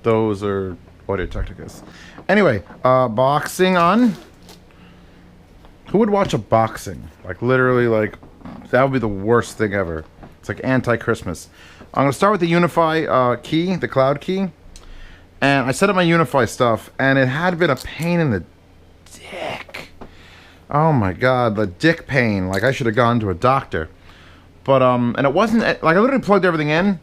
Those are Audio Technicas. Anyway, boxing on. Who would watch a boxing? Like, literally, like, that would be the worst thing ever. It's like anti-Christmas. I'm going to start with the UniFi key, the cloud key. And I set up my UniFi stuff, and it had been a pain in the dick. Oh my god, the dick pain. Like, I should have gone to a doctor. But, and it wasn't, like, I literally plugged everything in,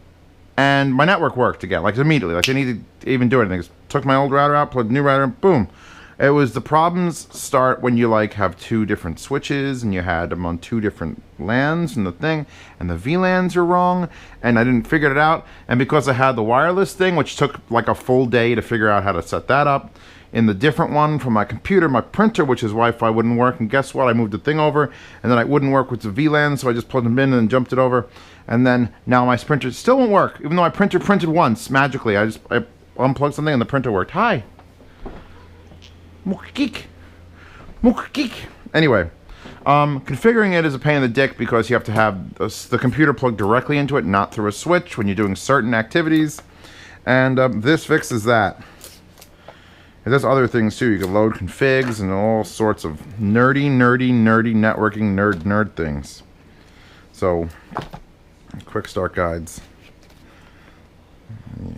and my network worked again, like, immediately. Like, I didn't need to even do anything. Just took my old router out, plugged the new router in, boom. It was the problems start when you, like, have two different switches, and you had them on two different LANs and the thing, and the VLANs are wrong, and I didn't figure it out. And because I had the wireless thing, which took, like, a full day to figure out how to set that up, in the different one from my computer, my printer, which is Wi-Fi, wouldn't work. And guess what? I moved the thing over, and then it wouldn't work with the VLAN, so I just plugged them in and jumped it over. And then now my printer still won't work, even though my printer printed once magically. I unplugged something and the printer worked. Hi. Mook-geek. Mook-geek. Anyway, configuring it is a pain in the dick because you have to have the computer plugged directly into it, not through a switch when you're doing certain activities. And this fixes that. And there's other things too. You can load configs and all sorts of nerdy networking nerd things. So, quick start guides.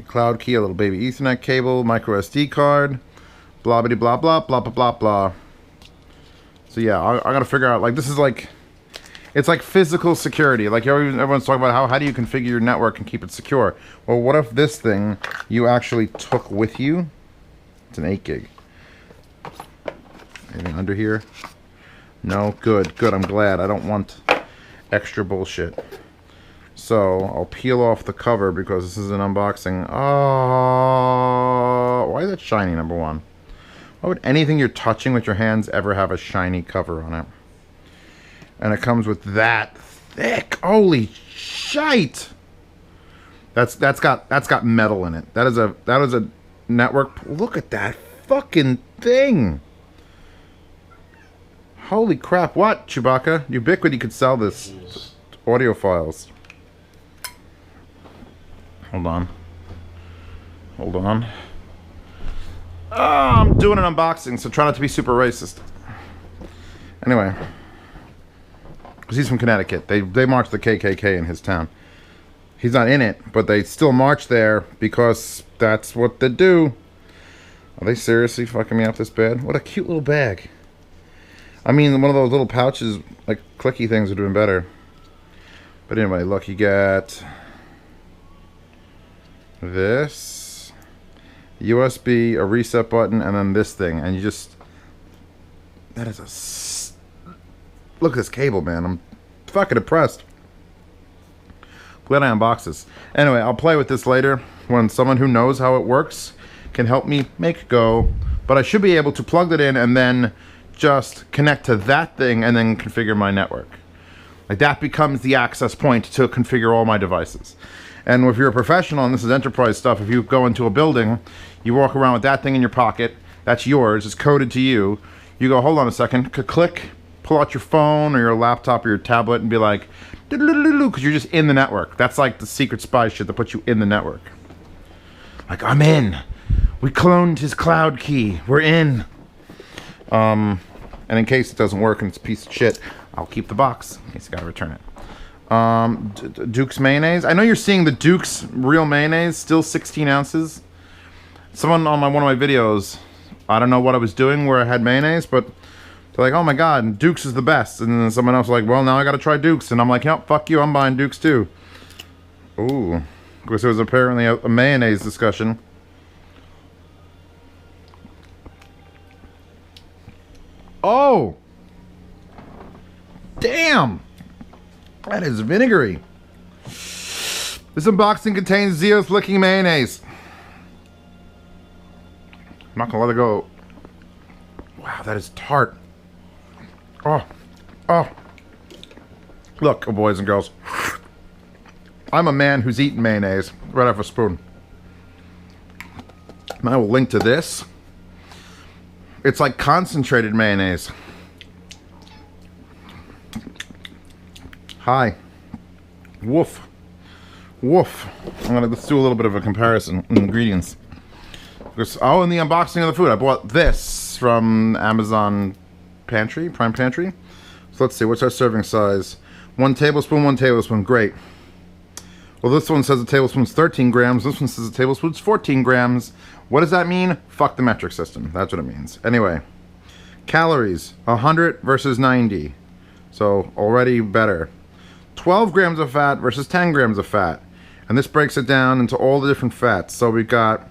Cloud key, a little baby Ethernet cable, micro SD card, blah blah blah blah blah blah blah blah. So yeah, I gotta figure out, like, this is like, it's like physical security. Like, everyone's talking about how do you configure your network and keep it secure. Well, what if this thing you actually took with you? It's an 8 gig. Anything under here? No? Good. Good. I'm glad. I don't want extra bullshit. So, I'll peel off the cover because this is an unboxing. Oh, why is it shiny, number one? Why would anything you're touching with your hands ever have a shiny cover on it? And it comes with that thick. Holy shite! That's got metal in it. That is a network. Look at that fucking thing. Holy crap. What, Chewbacca? Ubiquiti could sell this audio files. Hold on. Hold on. Oh, I'm doing an unboxing, so try not to be super racist. Anyway. Because he's from Connecticut. They march the KKK in his town. He's not in it, but they still march there because that's what they do. Are they seriously fucking me up this bad? What a cute little bag. I mean, one of those little pouches, like clicky things, would have been better. But anyway, look, you get this, USB, a reset button, and then this thing. And you just, that is a, look at this cable, man. I'm fucking impressed. Glad I unboxed this. Anyway, I'll play with this later when someone who knows how it works can help me make go. But I should be able to plug it in and then just connect to that thing and then configure my network. Like, that becomes the access point to configure all my devices. And if you're a professional, and this is enterprise stuff, if you go into a building, you walk around with that thing in your pocket, that's yours, it's coded to you. You go, hold on a second, click, pull out your phone or your laptop or your tablet and be like, because you're just in the network. That's like the secret spy shit that puts you in the network. Like, I'm in. We cloned his cloud key. We're in. And in case it doesn't work and it's a piece of shit, I'll keep the box in case I gotta return it. Duke's mayonnaise. I know you're seeing the Duke's real mayonnaise, still 16 ounces. Someone on one of my videos, I don't know what I was doing where I had mayonnaise, but they're like, oh my god, Duke's is the best. And then someone else was like, well, now I gotta try Duke's. And I'm like, yep, fuck you, I'm buying Duke's too. Ooh. Because there was apparently a mayonnaise discussion. Oh! Damn! That is vinegary. This unboxing contains Zeo's licking mayonnaise. I'm not gonna let it go. Wow, that is tart. Oh, oh. Look, oh boys and girls. I'm a man who's eaten mayonnaise right off a spoon. And I will link to this. It's like concentrated mayonnaise. Hi. Woof. Woof. Let's do a little bit of a comparison in ingredients. Oh, in the unboxing of the food, I bought this from Amazon Pantry, Prime Pantry. So let's see, what's our serving size? 1 tablespoon, 1 tablespoon, great. Well, this one says a tablespoon's 13 grams. This one says a tablespoon's 14 grams. What does that mean? Fuck the metric system. That's what it means. Anyway, calories, 100 versus 90. So already better. 12 grams of fat versus 10 grams of fat. And this breaks it down into all the different fats. So we've got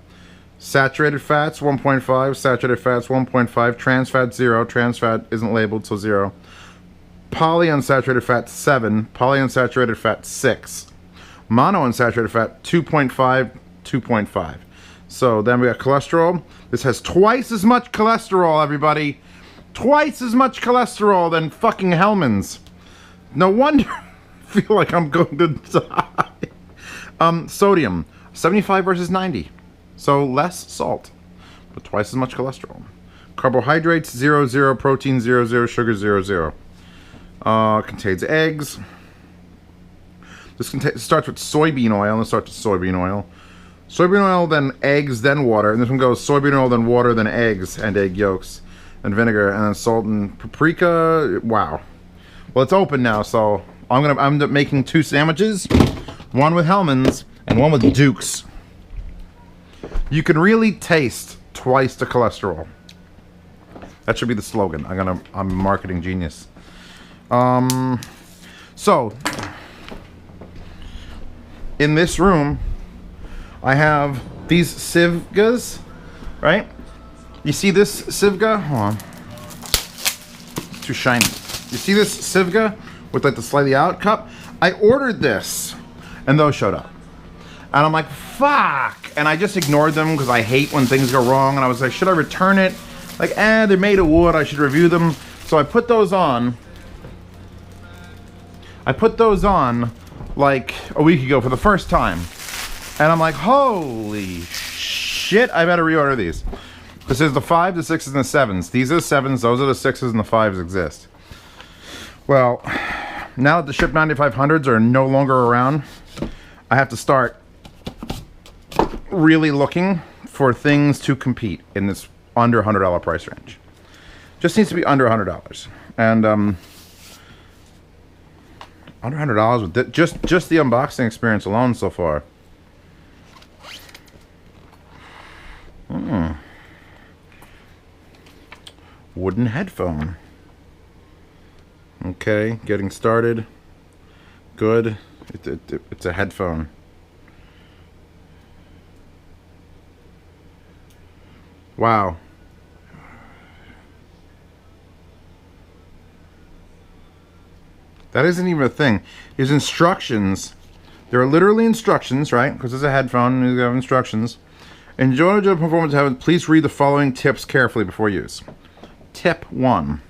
saturated fats, 1.5. Saturated fats, 1.5. Trans fat, 0. Trans fat isn't labeled, so 0. Polyunsaturated fat, 7. Polyunsaturated fat, 6. Monounsaturated fat, 2.5, 2.5. So then we got cholesterol. This has twice as much cholesterol, everybody. Twice as much cholesterol than fucking Hellmann's. No wonder I feel like I'm going to die. Sodium, 75 versus 90. So less salt, but twice as much cholesterol. Carbohydrates, 0, 0. Protein, 0, 0. Sugar, 0, 0. Contains eggs. This starts with soybean oil. Let's start with soybean oil. Soybean oil, then eggs, then water. And this one goes soybean oil, then water, then eggs and egg yolks, and vinegar, and then salt and paprika. Wow. Well, it's open now, so I'm making 2 sandwiches, one with Hellmann's and one with Duke's. You can really taste twice the cholesterol. That should be the slogan. I'm a marketing genius. So in this room, I have these Sivgas, right? You see this Sivga? Hold on. It's too shiny. You see this Sivga with like the slightly out cup? I ordered this, and those showed up. And I'm like, fuck! And I just ignored them because I hate when things go wrong. And I was like, should I return it? Like, they're made of wood. I should review them. So I put those on. Like a week ago for the first time. And I'm like, holy shit, I better reorder these. This is the 5, the 6s, and the 7s. These are the 7s, those are the 6s, and the 5s exist. Well, now that the Ship 9500s are no longer around, I have to start really looking for things to compete in this under $100 price range. Just needs to be under $100. And under $100 with just the unboxing experience alone so far. Wooden headphone. Okay, getting started. Good. It's a headphone. Wow. That isn't even a thing. His instructions. There are literally instructions, right? Because it's a headphone and you have instructions. Enjoy the performance habit. Please read the following tips carefully before use. Tip 1.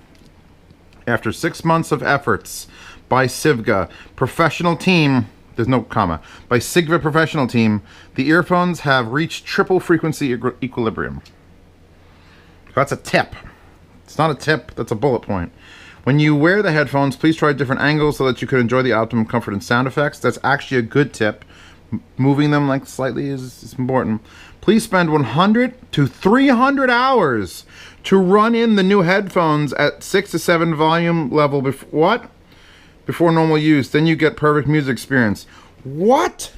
After 6 months of efforts by Sivga professional team, there's no comma, by Sivga professional team, the earphones have reached triple frequency equilibrium. That's a tip. It's not a tip, that's a bullet point. When you wear the headphones, please try different angles so that you can enjoy the optimum comfort and sound effects. That's actually a good tip. Moving them like slightly is important. Please spend 100 to 300 hours to run in the new headphones at 6 to 7 volume level before normal use. Then you get perfect music experience. What?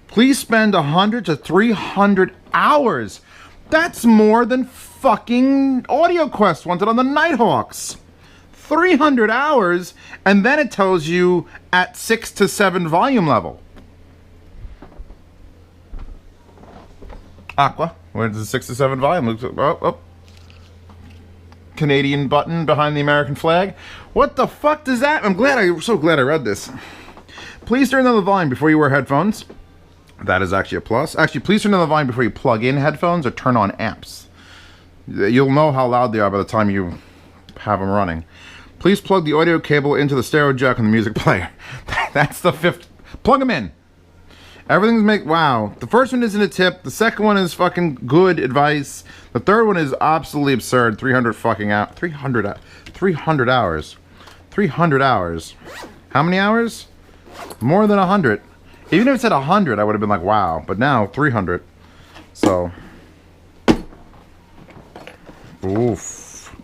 Please spend 100 to 300 hours. That's more than fucking Audio Quest wanted on the Nighthawks. 300 hours, and then it tells you at 6 to 7 volume level. Aqua, where's the 6 to 7 volume? Oh. Canadian button behind the American flag. What the fuck does that? I'm so glad I read this. Please turn down the volume before you wear headphones. That is actually a plus. Actually, please turn down the volume before you plug in headphones or turn on amps. You'll know how loud they are by the time you have them running. Please plug the audio cable into the stereo jack on the music player. That's the 5th. Plug them in. Everything's wow. The first one isn't a tip. The second one is fucking good advice. The third one is absolutely absurd. 300 fucking hours. 300 hours. 300 hours. How many hours? More than 100. Even if it said 100, I would have been like, wow. But now, 300. So, Oof.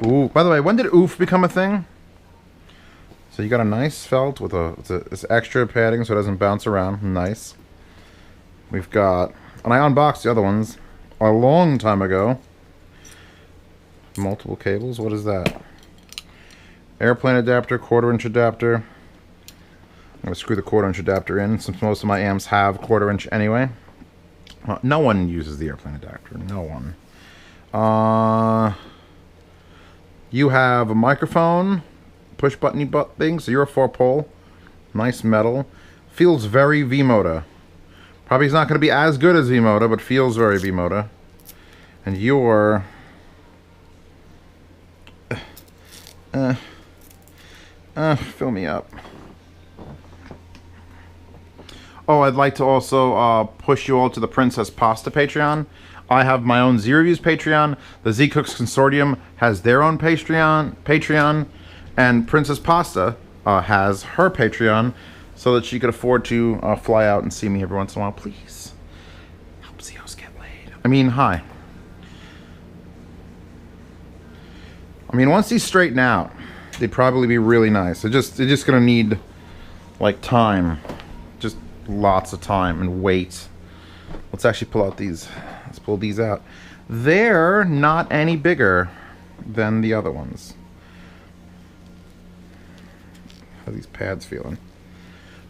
Ooh. By the way, when did oof become a thing? So you got a nice felt with this extra padding so it doesn't bounce around. Nice. We've got, and I unboxed the other ones a long time ago. Multiple cables. What is that? Airplane adapter, 1/4-inch adapter. I'm going to screw the 1/4-inch adapter in since most of my amps have 1/4-inch anyway. No one uses the airplane adapter. No one. You have a microphone, push buttony thing, so you're a 4-pole. Nice metal. Feels very V-Moda. Probably is not going to be as good as V-Moda, but feels very V-Moda. And you're... fill me up. Oh, I'd like to also push you all to the Princess Pasta Patreon. I have my own Z-Reviews Patreon. The Z Cooks Consortium has their own Patreon. And Princess Pasta has her Patreon so that she could afford to fly out and see me every once in a while. Please, help Zios get laid. I mean, hi. I mean, once these straighten out, they'd probably be really nice. They're just gonna need, like, time. Just lots of time and wait. Let's actually pull out these. Let's pull these out. They're not any bigger than the other ones. How are these pads feeling?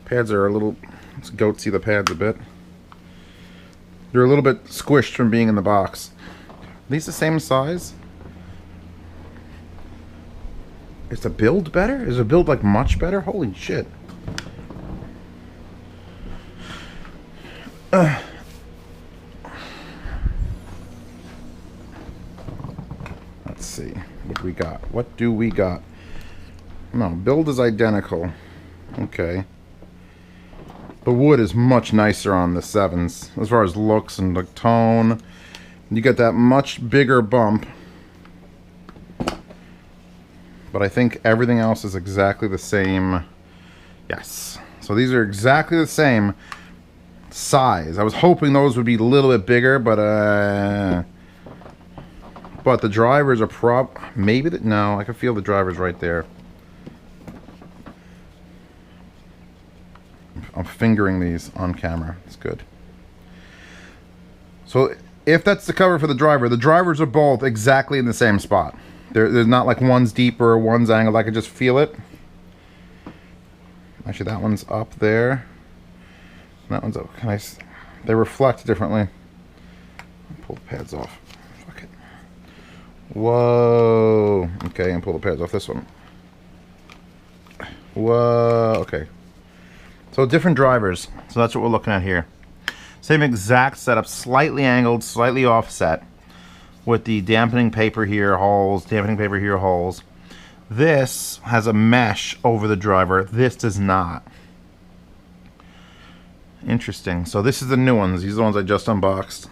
Pads are a little... Let's goatsy the pads a bit. They're a little bit squished from being in the box. Are these the same size? Is the build better? Is the build, like, much better? Holy shit. Let's see. What do we got? What do we got? No, build is identical. Okay. The wood is much nicer on the 7s as far as looks and the tone. You get that much bigger bump. But I think everything else is exactly the same. Yes. So these are exactly the same size. I was hoping those would be a little bit bigger, but the drivers are maybe no, I can feel the drivers right there. I'm fingering these on camera. It's good. So if that's the cover for the drivers are both exactly in the same spot. There's not like one's deeper, one's angled. I can just feel it. Actually, that one's up there. That one's up. They reflect differently. Pull the pads off. Fuck it. Whoa. Okay, and pull the pads off this one. Whoa. Okay. So different drivers. So that's what we're looking at here. Same exact setup, slightly angled, slightly offset. With the dampening paper here, holes, dampening paper here, holes. This has a mesh over the driver. This does not. Interesting. So this is the new ones. These are the ones I just unboxed.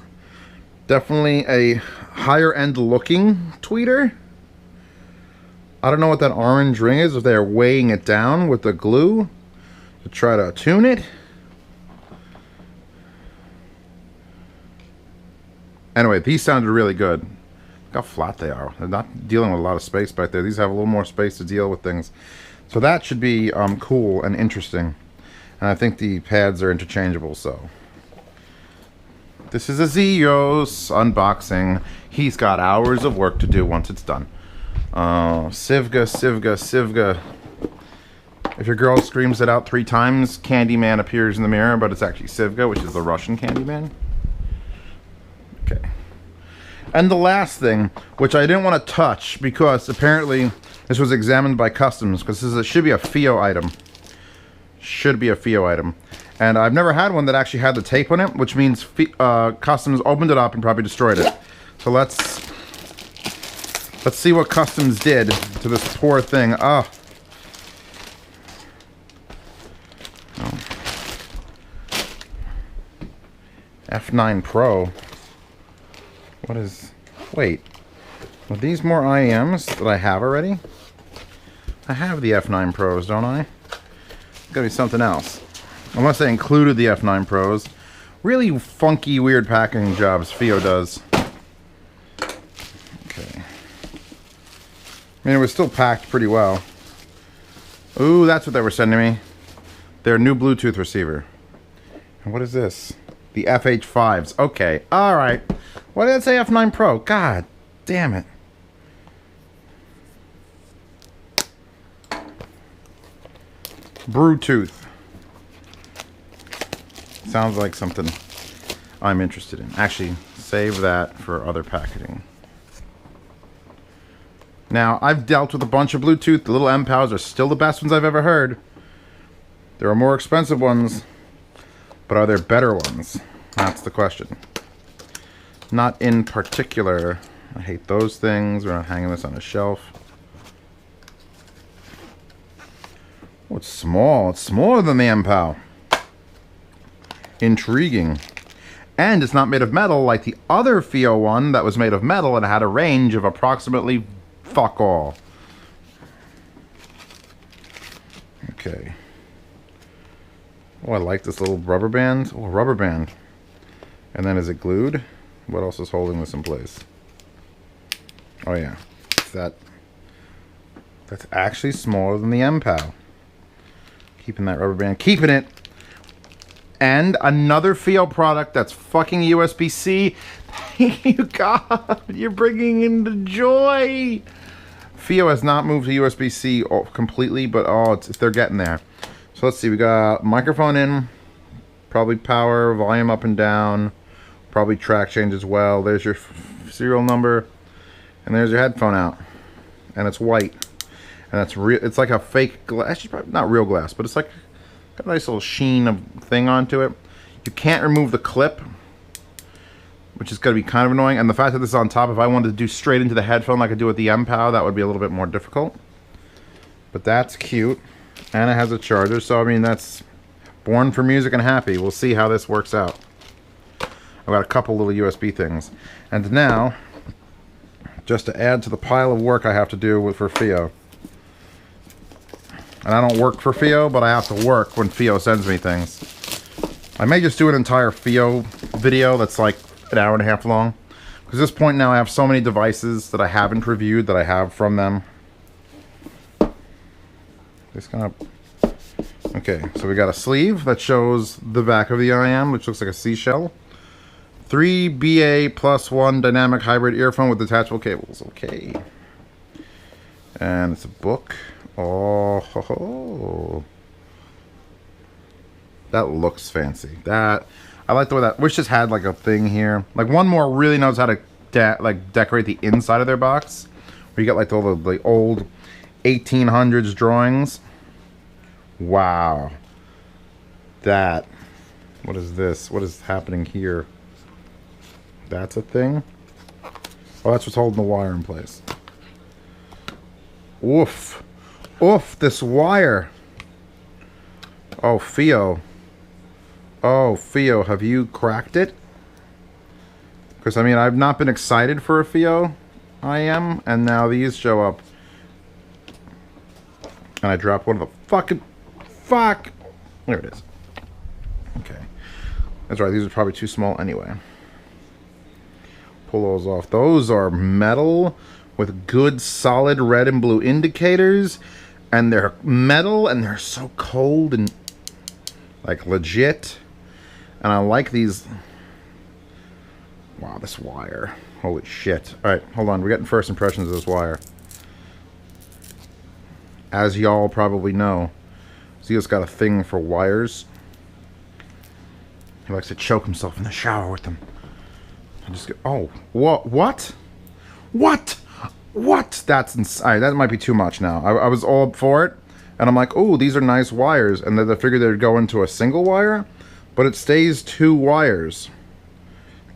Definitely a higher end looking tweeter. I don't know what that orange ring is, if they're weighing it down with the glue to try to tune it. Anyway, these sounded really good. Look how flat they are. They're not dealing with a lot of space back there. These have a little more space to deal with things. So that should be cool and interesting. And I think the pads are interchangeable, so. This is a Zios unboxing. He's got hours of work to do once it's done. Sivga. If your girl screams it out 3 times, Candyman appears in the mirror, but it's actually Sivga, which is the Russian Candyman. Okay. And the last thing, which I didn't want to touch because apparently this was examined by customs, because this should be a FiiO item. Should be a FiiO item. And I've never had one that actually had the tape on it, which means customs opened it up and probably destroyed it. So let's see what customs did to this poor thing. Oh. F9 Pro. What is... Wait. Are these more IEMs that I have already? I have the F9 Pros, don't I? It's gotta be something else. Unless they included the F9 Pros. Really funky, weird packaging jobs FiiO does. Okay. I mean, it was still packed pretty well. Ooh, that's what they were sending me. Their new Bluetooth receiver. And what is this? The FH5s. Okay, alright. Why did it say F9 Pro? God damn it. Bluetooth. Sounds like something I'm interested in. Actually, save that for other packaging. Now, I've dealt with a bunch of Bluetooth. The little M-Pows are still the best ones I've ever heard. There are more expensive ones, but are there better ones? That's the question. Not in particular. I hate those things. We're not hanging this on a shelf. Oh, it's small. It's smaller than the M-Pow. Intriguing. And it's not made of metal like the other FiiO one that was made of metal and had a range of approximately fuck all. Okay. Oh, I like this little rubber band. Oh, rubber band. And then is it glued? What else is holding this in place? Oh yeah. That's actually smaller than the M-Pow. Keeping that rubber band. Keeping it! And another FiiO product that's fucking USB-C. Thank you, God. You're bringing in the joy. FiiO has not moved to USB-C completely, but oh, they're getting there. So let's see. We got microphone in, probably power, volume up and down, probably track change as well. There's your serial number, and there's your headphone out, and it's white, and that's real. It's like a fake glass. Actually, probably not real glass, but it's like got a nice little sheen of thing onto it. You can't remove the clip, which is going to be kind of annoying. And the fact that this is on top, if I wanted to do straight into the headphone like I do with the M-Pow, that would be a little bit more difficult. But that's cute. And it has a charger, so I mean, that's born for music and happy. We'll see how this works out. I've got a couple little USB things. And now, just to add to the pile of work I have to do for FiiO. And I don't work for FiiO, but I have to work when FiiO sends me things. I may just do an entire FiiO video that's like an hour and a half long. Because at this point now I have so many devices that I haven't reviewed that I have from them. Just gonna... Okay, so we got a sleeve that shows the back of the IM, which looks like a seashell. 3BA+1 dynamic hybrid earphone with detachable cables. Okay. And it's a book. Oh, ho, ho. That looks fancy. That I like the way that. Wish just had like a thing here. Like one more really knows how to decorate the inside of their box. Where you get like all the old 1800s drawings. Wow. That. What is this? What is happening here? That's a thing? Oh, that's what's holding the wire in place. Oof. Oof, this wire. Oh, FiiO. Oh, FiiO, have you cracked it? Because, I mean, I've not been excited for a FiiO IM, and now these show up. And I dropped one of the fucking... Fuck! There it is. Okay. That's right, these are probably too small anyway. Pull those off. Those are metal with good solid red and blue indicators. And they're metal and they're so cold and like legit. And I like these. Wow, this wire. Holy shit. Alright, hold on. We're getting first impressions of this wire. As y'all probably know, Zio's got a thing for wires. He likes to choke himself in the shower with them. I just get, oh, what? What? What? What? That's insane. That might be too much now. I was all up for it, and I'm like, oh, these are nice wires, and then I figured they'd go into a single wire, but it stays 2 wires.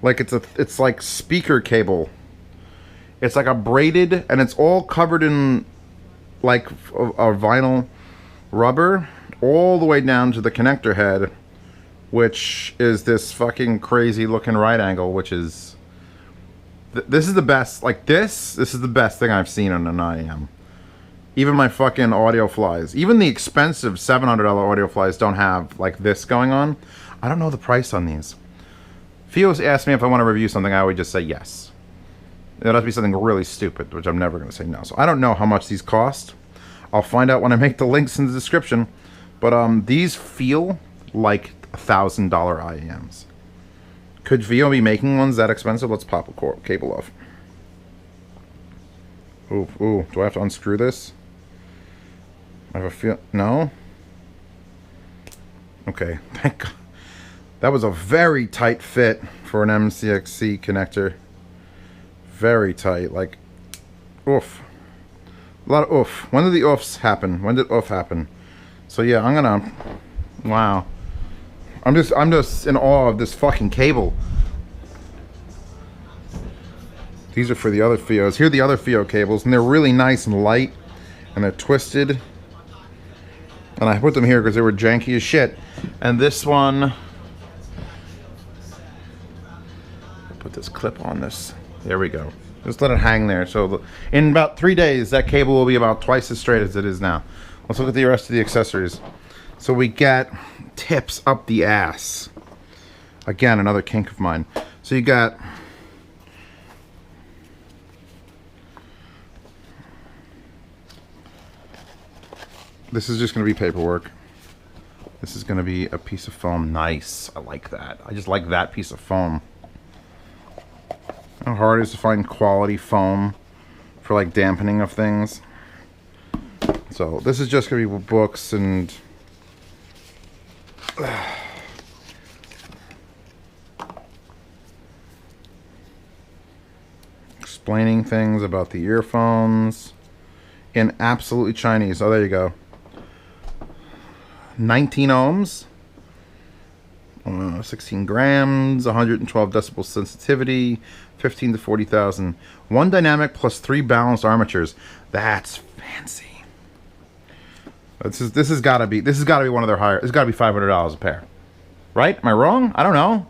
Like it's like speaker cable. It's like a braided, and it's all covered in like a vinyl rubber, all the way down to the connector head, which is this fucking crazy looking right angle, which is... This is the best, like this is the best thing I've seen on an IM. Even my fucking audio flies, even the expensive $700 audio flies don't have like this going on. I don't know the price on these. FiiO's asked me if I want to review something, I would just say yes. It'd have to be something really stupid, which I'm never going to say no. So I don't know how much these cost. I'll find out when I make the links in the description. But these feel like $1,000 IEMs. Could FiiO be making ones that expensive? Let's pop a cable off. Ooh, ooh. Do I have to unscrew this? I have a feel. No? Okay. Thank God. That was a very tight fit for an MCXC connector. Very tight. Like, oof. A lot of oof. When did the oofs happen? When did oof happen? So yeah, I'm gonna. Wow. I'm just in awe of this fucking cable. These are for the other FiiOs. Here are the other FiiO cables, and they're really nice and light, and they're twisted. And I put them here because they were janky as shit. And this one, put this clip on this. There we go. Just let it hang there. So in about 3 days, that cable will be about twice as straight as it is now. Let's look at the rest of the accessories. So we get tips up the ass. Again, another kink of mine. So you got this is just going to be paperwork. This is going to be a piece of foam. Nice. I like that. I just like that piece of foam. How hard it is to find quality foam for like dampening of things. So this is just going to be books and explaining things about the earphones in absolutely Chinese. Oh, there you go. 19 ohms, 16 grams, 112 decibel sensitivity, 15 to 40,000. 1 dynamic plus 3 balanced armatures. That's fancy. This has got to be one of their higher. It's got to be $500 a pair, right? Am I wrong? I don't know.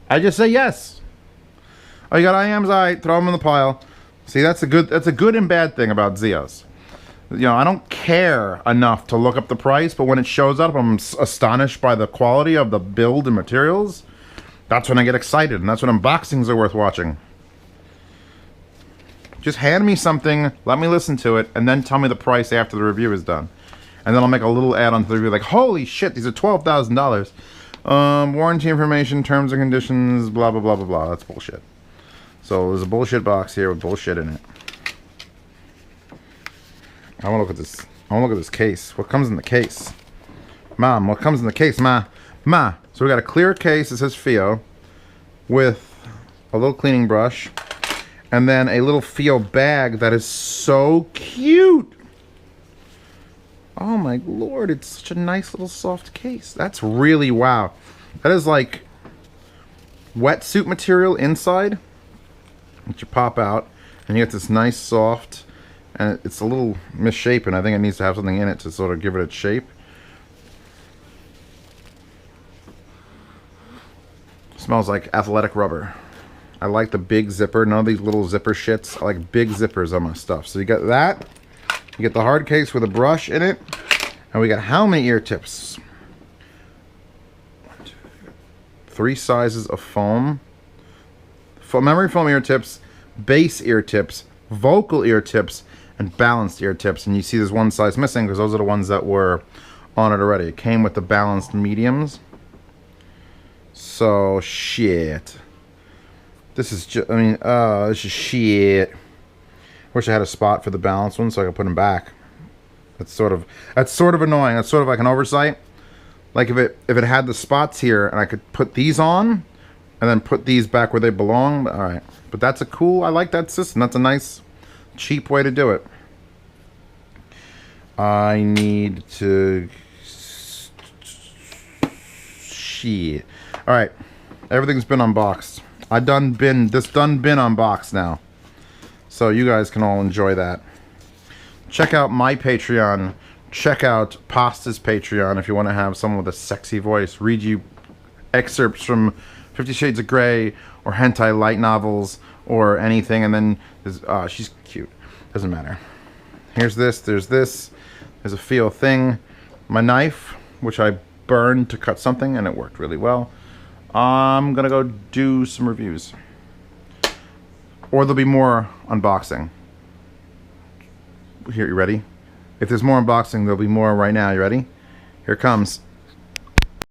I just say yes. Oh, you got IMs? All right, throw them in the pile. See, that's a good and bad thing about Zios. You know, I don't care enough to look up the price, but when it shows up, I'm astonished by the quality of the build and materials. That's when I get excited, and that's when unboxings are worth watching. Just hand me something, let me listen to it, and then tell me the price after the review is done. And then I'll make a little add-on to the review, like, holy shit, these are $12,000. Warranty information, terms and conditions, blah, blah, blah, blah, blah. That's bullshit. So there's a bullshit box here with bullshit in it. I want to look at this. I want to look at this case. What comes in the case? Mom, what comes in the case, Ma? Ma. So we got a clear case that says FiiO with a little cleaning brush and then a little FiiO bag that is so cute. Oh my lord, it's such a nice little soft case. That's really wow. That is like wetsuit material inside that you pop out and you get this nice soft, and it's a little misshapen. I think it needs to have something in it to sort of give it its shape. Smells like athletic rubber. I like the big zipper. None of these little zipper shits. I like big zippers on my stuff. So you got that. You get the hard case with a brush in it. And we got how many ear tips? 3 sizes of foam. Memory foam ear tips, bass ear tips, vocal ear tips, and balanced ear tips. And you see there's one size missing because those are the ones that were on it already. It came with the balanced mediums. So shit. This is just, I mean, this is shit. Wish I had a spot for the balanced one so I could put them back. That's sort of annoying. That's sort of like an oversight. Like if it had the spots here and I could put these on and then put these back where they belong. All right, but that's a cool. I like that system. That's a nice, cheap way to do it. I need to. Shit. All right, everything's been unboxed. This done been unboxed now, so you guys can all enjoy that. Check out my Patreon. Check out Pasta's Patreon if you want to have someone with a sexy voice read you excerpts from 50 Shades of Grey or hentai light novels or anything. And then she's cute. Doesn't matter. Here's this. There's this. There's a FiiO thing. My knife, which I burned to cut something, and it worked really well. I'm gonna go do some reviews. or there'll be more unboxing. Here, you ready? If there's more unboxing, there'll be more right now. You ready? Here it comes.